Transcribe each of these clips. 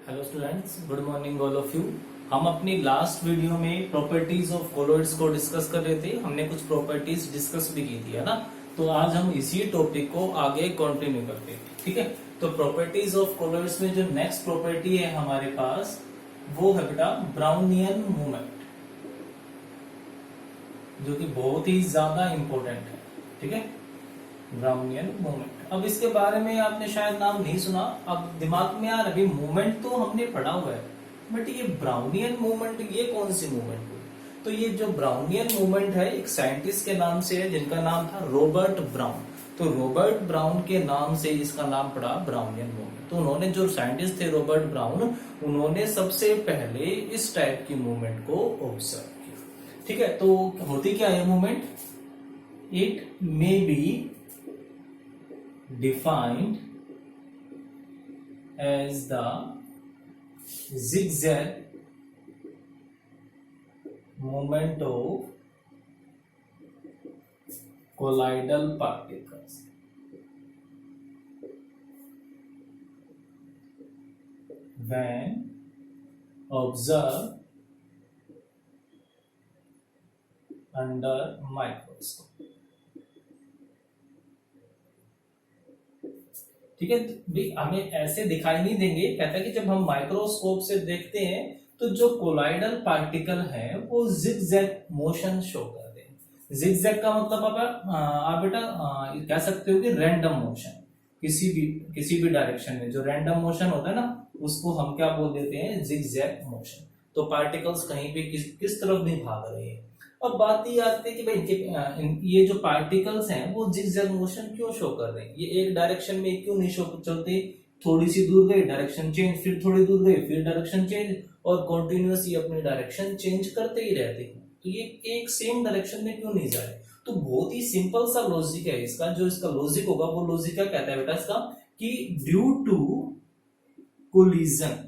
Hello students, good morning all of you. हम अपनी last video में प्रॉपर्टीज ऑफ कोलॉइड्स को डिस्कस कर रहे थे। हमने कुछ प्रॉपर्टीज डिस्कस भी की थी, है ना। तो आज हम इसी टॉपिक को आगे कंटिन्यू करते हैं, ठीक है। तो प्रॉपर्टीज ऑफ कोलॉइड्स में जो नेक्स्ट प्रॉपर्टी है हमारे पास, वो है बेटा ब्राउनियन मूवमेंट, जो कि बहुत ही ज्यादा इंपॉर्टेंट है, ठीक है। ब्राउनियन मूवमेंट, अब इसके बारे में आपने शायद नाम नहीं सुना। अब दिमाग में यार अभी मूवमेंट तो हमने पढ़ा हुआ है, बट ये ब्राउनियन मूवमेंट ये कौन सी मूवमेंट हुई? तो ये जो ब्राउनियन मूवमेंट है एक साइंटिस्ट के नाम से है, जिनका नाम था रॉबर्ट ब्राउन। तो रॉबर्ट ब्राउन के नाम से इसका नाम पड़ा ब्राउनियन मूवमेंट। तो उन्होंने, जो साइंटिस्ट थे रॉबर्ट ब्राउन, उन्होंने सबसे पहले इस टाइप की मूवमेंट को ऑब्जर्व किया, ठीक है। तो होती क्या है movement? It may B defined as the zigzag movement of colloidal particles when observed under microscope, ठीक है। भाई हमें ऐसे दिखाई नहीं देंगे, कहता है कि जब हम माइक्रोस्कोप से देखते हैं तो जो कोलाइडल पार्टिकल है वो जिगजैग मोशन शो करते हैं। जिगजैग का मतलब आप बेटा कह सकते हो कि रैंडम मोशन, किसी भी डायरेक्शन में जो रैंडम मोशन होता है ना, उसको हम क्या बोल देते हैं? Zigzag motion. तो पार्टिकल्स कहीं भी किस तरफ भी भाग रहे हैं। अब बात ये आती है कि भाई ये जो पार्टिकल्स हैं वो जिगजैग मोशन क्यों शो कर रहे हैं? ये एक डायरेक्शन में क्यों नहीं शो चलते? थोड़ी सी दूर गए डायरेक्शन चेंज, फिर थोड़ी दूर गए फिर डायरेक्शन चेंज, और कॉन्टिन्यूस ये अपनी डायरेक्शन चेंज करते ही रहते हैं। तो ये एक सेम डायरेक्शन में क्यों नहीं जा रहे? तो बहुत ही सिंपल सा लॉजिक है इसका। जो इसका लॉजिक होगा वो लॉजिक क्या कहता है बेटा इसका, कि due to collisions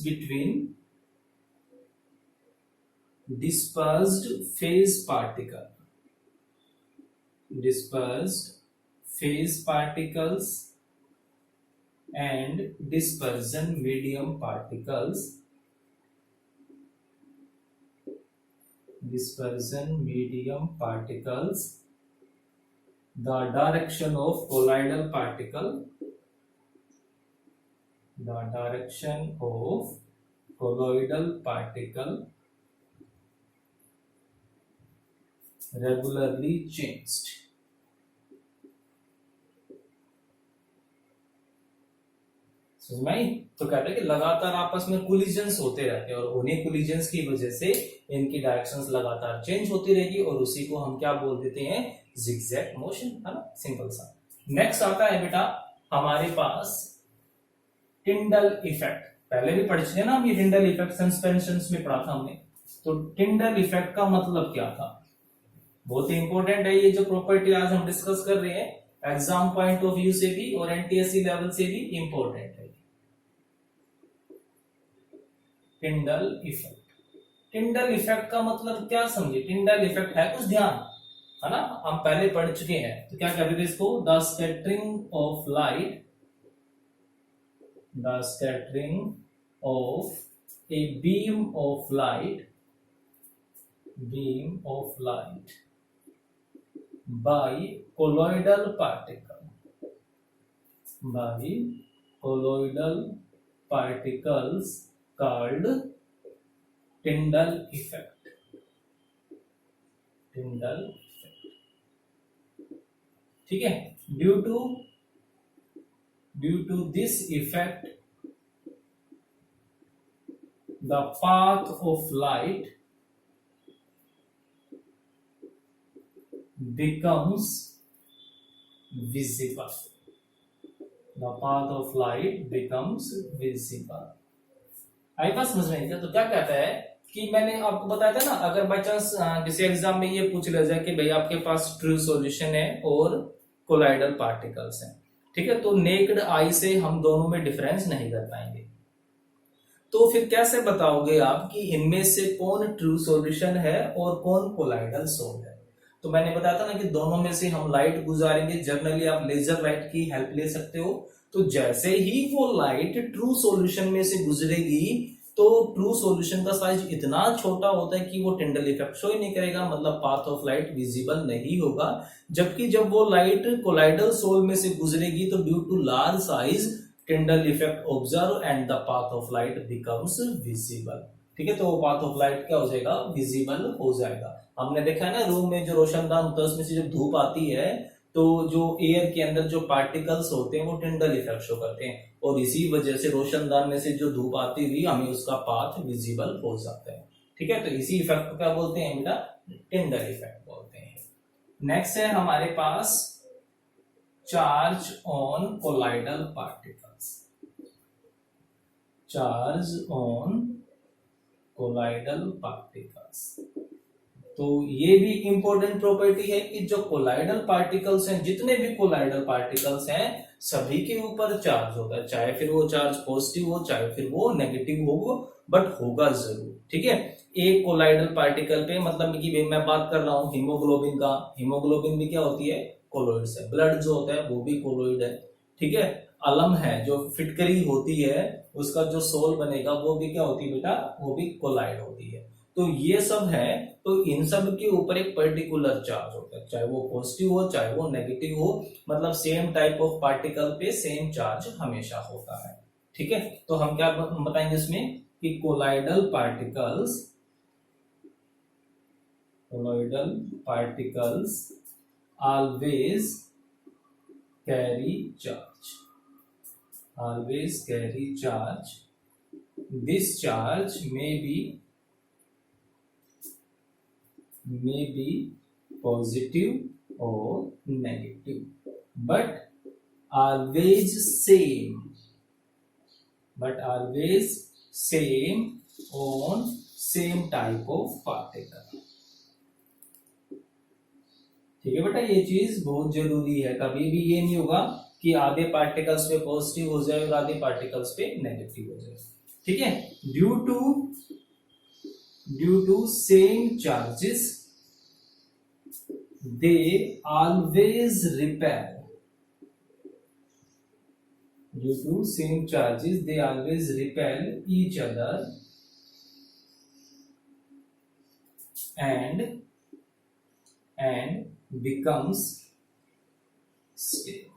between dispersed phase particles and dispersion medium particles, the direction of colloidal particle regularly changed। समझ में आई? तो कहते हैं कि लगातार आपस में कोलिजन्स होते रहते हैं, और उन्हीं कोलिजन्स की वजह से इनकी डायरेक्शंस लगातार चेंज होती रहेगी, और उसी को हम क्या बोल देते हैं? जिगजैग मोशन, है ना। सिंपल सा। नेक्स्ट आता है बेटा हमारे पास टिंडल इफेक्ट। पहले भी पढ़ चुके ना हम ये टिंडल इफेक्ट, सस्पेंशन में पढ़ा था हमने। तो टिंडल इफेक्ट का मतलब क्या था? बहुत ही इंपॉर्टेंट है ये जो प्रॉपर्टी आज हम डिस्कस कर रहे हैं, एग्जाम पॉइंट ऑफ व्यू से भी और एनटीएससी लेवल से भी इंपॉर्टेंट है। टिंडल इफेक्ट का मतलब क्या समझे? टिंडल इफेक्ट है कुछ ध्यान, है ना, हम पहले पढ़ चुके हैं। तो क्या कहते थे इसको? The scattering of a beam of light by colloidal particles called Tyndall effect। ठीक है। Due to this effect the path of light becomes visible। आई बात समझ में? तो क्या कहता है कि मैंने आपको बताया था ना, अगर बाई चांस किसी एग्जाम में ये पूछ लिया जाए कि भाई आपके पास ट्रू सॉल्यूशन है और कोलाइडल पार्टिकल्स हैं, ठीक है, तो नेक्ड आई से हम दोनों में डिफरेंस नहीं कर पाएंगे। तो फिर कैसे बताओगे आप कि इनमें से कौन ट्रू सॉल्यूशन है और कौन कोलाइडल सोल है? तो मैंने बताया था ना कि दोनों में से हम लाइट गुजारेंगे। जनरली आप लेजर लाइट की हेल्प ले सकते हो। तो जैसे ही वो लाइट ट्रू सॉल्यूशन में से गुजरेगी तो ट्रू सॉल्यूशन का साइज इतना छोटा होता है कि वो टिंडल इफेक्ट शो ही नहीं करेगा, मतलब पाथ ऑफ लाइट विजिबल नहीं होगा। जबकि जब वो लाइट कोलाइडल सोल में से गुजरेगी तो due to large size Tyndall effect observe and the path of light becomes visible. ठीक है, तो वो पाथ ऑफ लाइट क्या हो जाएगा, विजिबल हो जाएगा। हमने देखा है ना रूम में जो रोशनदान होता है उसमें से जब धूप आती है तो जो एयर के अंदर जो पार्टिकल्स होते हैं वो टिंडल इफेक्ट शो करते हैं, और इसी वजह से रोशनदान में से जो धूप आती हुई हमें उसका पाथ विजिबल हो जाता है। ठीक है, तो इसी इफेक्ट को क्या बोलते हैं बेटा, टिंडल इफेक्ट बोलते हैं। नेक्स्ट है हमारे पास charge on colloidal particles. Charge on colloidal particles, तो ये भी इंपॉर्टेंट प्रॉपर्टी है कि जो कोलाइडल पार्टिकल्स हैं, जितने भी कोलाइडल पार्टिकल्स हैं सभी के ऊपर चार्ज होगा, चाहे फिर वो चार्ज पॉजिटिव हो चाहे फिर वो नेगेटिव हो, बट होगा जरूर। ठीक है, एक कोलाइडल पार्टिकल पे मतलब कि मैं बात कर रहा हूं हीमोग्लोबिन का, हीमोग्लोबिन भी क्या होती है, कोलोइड से। ब्लड जो होता है वो भी कोलोइड है। ठीक है, अलम है जो फिटकरी होती है उसका जो सोल बनेगा वो भी क्या होती है बेटा, वो भी कोलाइड होती है। तो ये सब है, तो इन सब के ऊपर एक पर्टिकुलर चार्ज होता है, चाहे वो पॉजिटिव हो चाहे वो नेगेटिव हो, मतलब सेम टाइप ऑफ पार्टिकल पे सेम चार्ज हमेशा होता है। ठीक है, तो हम क्या बताएंगे इसमें कि colloidal particles always carry charge, this charge may be positive or negative, but always same on same type of particle। ठीक है बेटा, ये चीज बहुत जरूरी है। कभी भी ये नहीं होगा कि आधे पार्टिकल्स पे पॉजिटिव हो जाए और आधे पार्टिकल्स पे नेगेटिव हो जाए। ठीक है, due to same charges they always repel, due to same charges they always repel each other and becomes stable।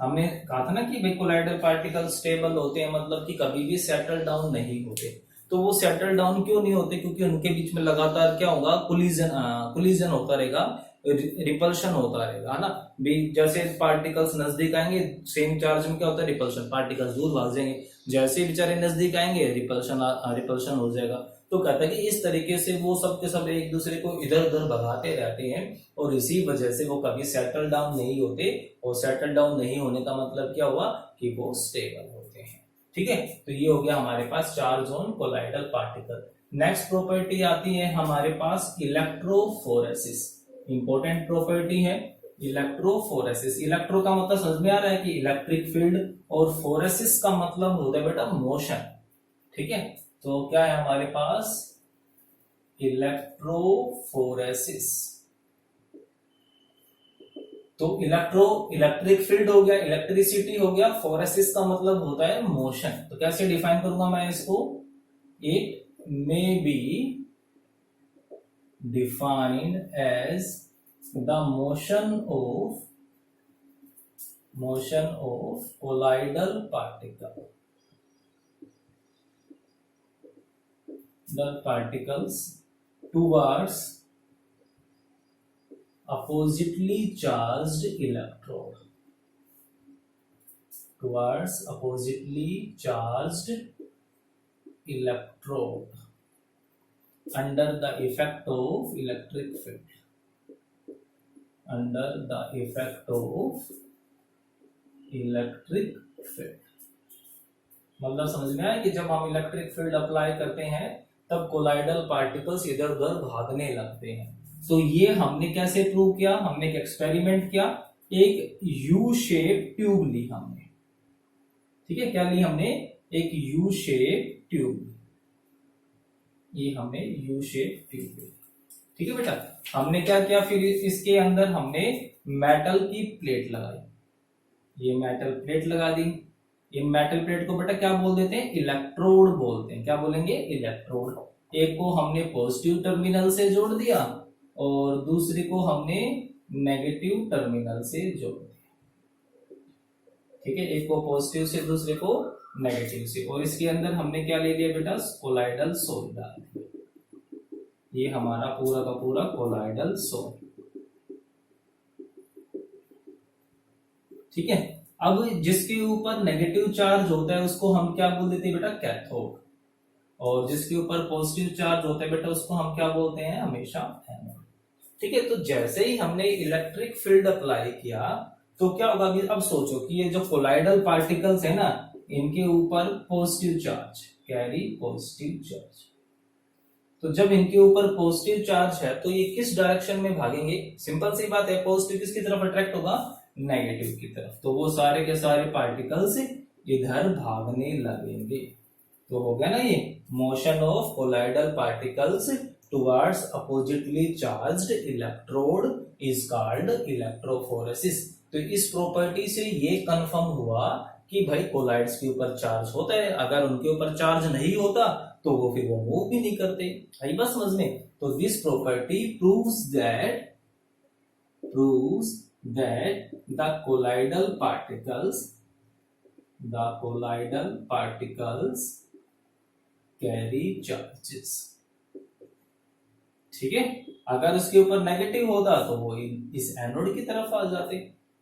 हमने कहा था ना कि भाई कोलाइडल पार्टिकल स्टेबल होते हैं, मतलब कि कभी भी सेटल डाउन नहीं होते। तो वो सेटल डाउन क्यों नहीं होते, क्योंकि उनके बीच में लगातार क्या होगा, कोलिजन होता रहेगा, रिपल्शन होता रहेगा, है ना। जैसे पार्टिकल्स नजदीक आएंगे सेम चार्ज में क्या होता है, रिपल्शन, पार्टिकल्स दूर भाग जाएंगे, जैसे ही बेचारे नजदीक आएंगे रिपल्शन हो जाएगा। तो कहता है कि इस तरीके से वो सब के सब एक दूसरे को इधर उधर भगाते रहते हैं और इसी वजह से वो कभी सेटल डाउन नहीं होते, और सेटल डाउन नहीं होने का मतलब क्या हुआ कि वो स्टेबल होते हैं। ठीक है, तो ये हो गया हमारे पास charge on colloidal particle. Next property आती है हमारे पास इलेक्ट्रोफोरेसिस। इंपॉर्टेंट प्रॉपर्टी है इलेक्ट्रोफोरेसिस। इलेक्ट्रो का मतलब समझ में आ रहा है कि इलेक्ट्रिक फील्ड, और फोरेसिस का मतलब होता है बेटा मोशन। ठीक है, तो क्या है हमारे पास, इलेक्ट्रोफोरेसिस। तो इलेक्ट्रिक फील्ड हो गया, इलेक्ट्रिसिटी हो गया, फोरेसिस का मतलब होता है मोशन। तो कैसे डिफाइन करूंगा मैं इसको, it may be defined as the motion of colloidal particle, the particles towards oppositely charged electrode, under the effect of electric field, मतलब समझ में आया कि जब हम इलेक्ट्रिक फील्ड अप्लाई करते हैं तब कोलाइडल पार्टिकल्स इधर उधर भागने लगते हैं। तो ये हमने कैसे प्रूव किया, हमने एक एक्सपेरिमेंट किया, एक यू शेप ट्यूब ली हमने। ठीक है, क्या ली हमने, एक यू शेप ट्यूब, ये हमने यू शेप ट्यूब ली। ठीक है बेटा, हमने क्या किया, फिर इसके अंदर हमने मेटल की प्लेट लगाई। ये मेटल प्लेट लगा दी। इन मेटल प्लेट को बेटा क्या बोल देते हैं, इलेक्ट्रोड बोलते हैं। क्या बोलेंगे, इलेक्ट्रोड। एक को हमने पॉजिटिव टर्मिनल से जोड़ दिया और दूसरी को हमने नेगेटिव टर्मिनल से जोड़ दिया। ठीक है, एक को पॉजिटिव से दूसरे को नेगेटिव से, और इसके अंदर हमने क्या ले लिया बेटा, कोलाइडल सोल डाल दिया। ये हमारा पूरा का पूरा कोलाइडल सोल। ठीक है, अब जिसके ऊपर नेगेटिव चार्ज होता है उसको हम क्या बोल देते हैं बेटा, कैथोड, और जिसके ऊपर पॉजिटिव चार्ज होता है बेटा उसको हम क्या बोलते हैं, हमेशा एनोड। ठीक है, तो जैसे ही हमने इलेक्ट्रिक फील्ड अप्लाई किया तो क्या होगा, अब सोचो कि ये जो कोलाइडल पार्टिकल्स है ना, इनके ऊपर positive charge, carry positive charge. तो जब इनके ऊपर पॉजिटिव चार्ज है तो ये किस डायरेक्शन में भागेंगे, सिंपल सी बात है, पॉजिटिव किसकी तरफ अट्रैक्ट होगा, नेगेटिव की तरफ। तो वो सारे के सारे पार्टिकल्स इधर भागने लगेंगे। तो हो गया ना, ये motion of colloidal particles towards oppositely charged electrode is called electrophoresis. तो इस प्रॉपर्टी से ये कंफर्म हुआ कि भाई कोलाइड्स के ऊपर चार्ज होता है, अगर उनके ऊपर चार्ज नहीं होता तो वो फिर वो मूव भी नहीं करते। आई बात समझ में। तो this property proves that the colloidal particles carry charges। ठीक है, अगर उसके ऊपर नेगेटिव होता तो वो इस एनोड की तरफ आ जाते।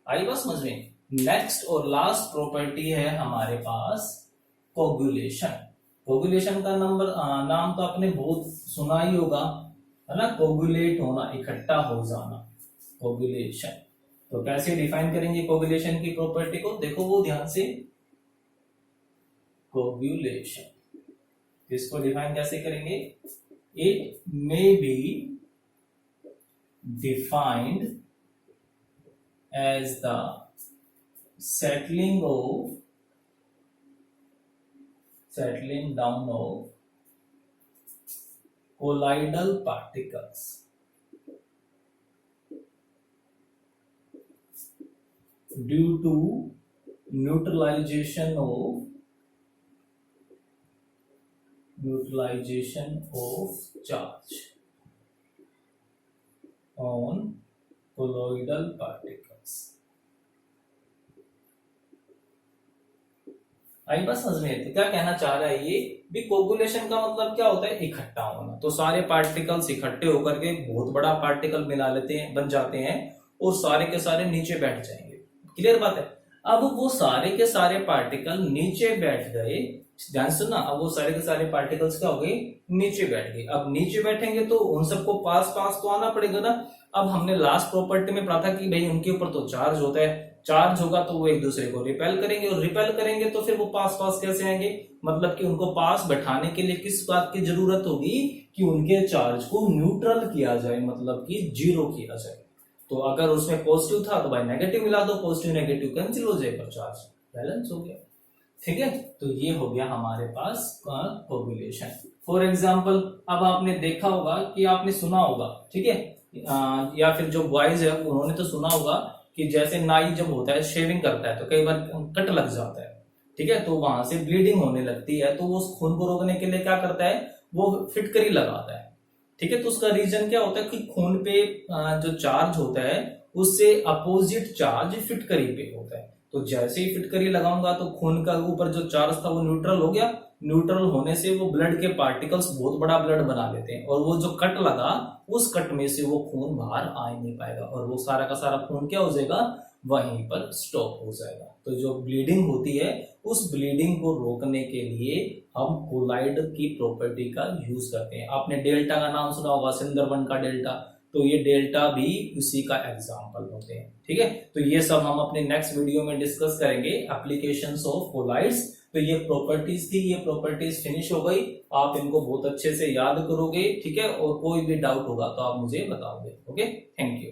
आई बात समझ में। नेक्स्ट और लास्ट प्रॉपर्टी है हमारे पास कोगुलेशन। कोगुलेशन का नाम तो आपने बहुत सुना ही होगा, है ना, कोगुलेट होना, इकट्ठा हो जाना, कोगुलेशन। तो कैसे डिफाइन करेंगे कोगुलेशन की प्रॉपर्टी को, देखो वो ध्यान से, कोगुलेशन इसको डिफाइन कैसे करेंगे, it may be defined as the settling down of colloidal particles due to neutralization of charge on colloidal particles। आई बस समझ में। तो क्या कहना चाह रहा है ये भी, कोगुलेशन का मतलब क्या होता है, इकट्ठा होना। तो सारे पार्टिकल्स इकट्ठे होकर के बहुत बड़ा पार्टिकल मिला लेते हैं, बन जाते हैं, और सारे के सारे नीचे बैठ जाएंगे। क्लियर बात है। अब वो सारे के सारे पार्टिकल नीचे बैठ गए, ध्यान सुनना, अब वो सारे के सारे पार्टिकल्स क्या हो गए, नीचे बैठ गए। अब नीचे बैठेंगे तो उन सबको पास पास तो आना पड़ेगा ना। अब हमने लास्ट प्रॉपर्टी में पढ़ा था कि भाई उनके ऊपर तो चार्ज होता है, चार्ज होगा तो वो एक दूसरे को रिपेल करेंगे, और रिपेल करेंगे तो फिर वो पास पास कैसे आएंगे, मतलब कि उनको पास बैठाने के लिए किस बात की जरूरत होगी, कि उनके चार्ज को न्यूट्रल किया जाए, मतलब कि जीरो किया जाए। तो अगर उसमें पॉजिटिव था तो भाई नेगेटिव मिला दो, पॉजिटिव नेगेटिव कैंसिल हो जाएगा, चार्ज बैलेंस हो गया। ठीक है, तो ये हो गया हमारे पास कोगुलेशन। फॉर एग्जाम्पल, अब आपने देखा होगा कि आपने सुना होगा, ठीक है, या फिर जो बॉयज है उन्होंने तो सुना होगा कि जैसे नाई जब होता है, शेविंग करता है, तो कई बार कट लग जाता है, ठीक है, तो वहां से ब्लीडिंग होने लगती है, तो वो खून को रोकने के लिए क्या करता है, वो फिटकरी लगाता है। ठीक है, तो उसका रीजन क्या होता है कि खून पे जो चार्ज होता है उससे अपोजिट चार्ज फिटकरी पे होता है। तो जैसे ही फिटकरी लगाऊंगा तो खून का ऊपर जो चार्ज था वो न्यूट्रल हो गया। न्यूट्रल होने से वो ब्लड के पार्टिकल्स बहुत बड़ा ब्लड बना लेते हैं, और वो जो कट लगा उस कट में से वो खून बाहर आ ही नहीं पाएगा, और वो सारा का सारा खून क्या हो जाएगा, वहीं पर स्टॉप हो जाएगा। तो जो ब्लीडिंग होती है उस ब्लीडिंग को रोकने के लिए हम कोलाइड की प्रॉपर्टी का यूज करते हैं। आपने डेल्टा का नाम सुना होगा, सुंदरबन का डेल्टा, तो ये डेल्टा भी उसी का एग्जाम्पल होते हैं। ठीक है, तो ये सब हम अपने नेक्स्ट वीडियो में डिस्कस करेंगे, एप्लीकेशंस ऑफ कोलाइड्स। तो ये प्रॉपर्टीज थी, ये प्रॉपर्टीज फिनिश हो गई, आप इनको बहुत अच्छे से याद करोगे। ठीक है, और कोई भी डाउट होगा तो आप मुझे बताओगे। Okay, thank you.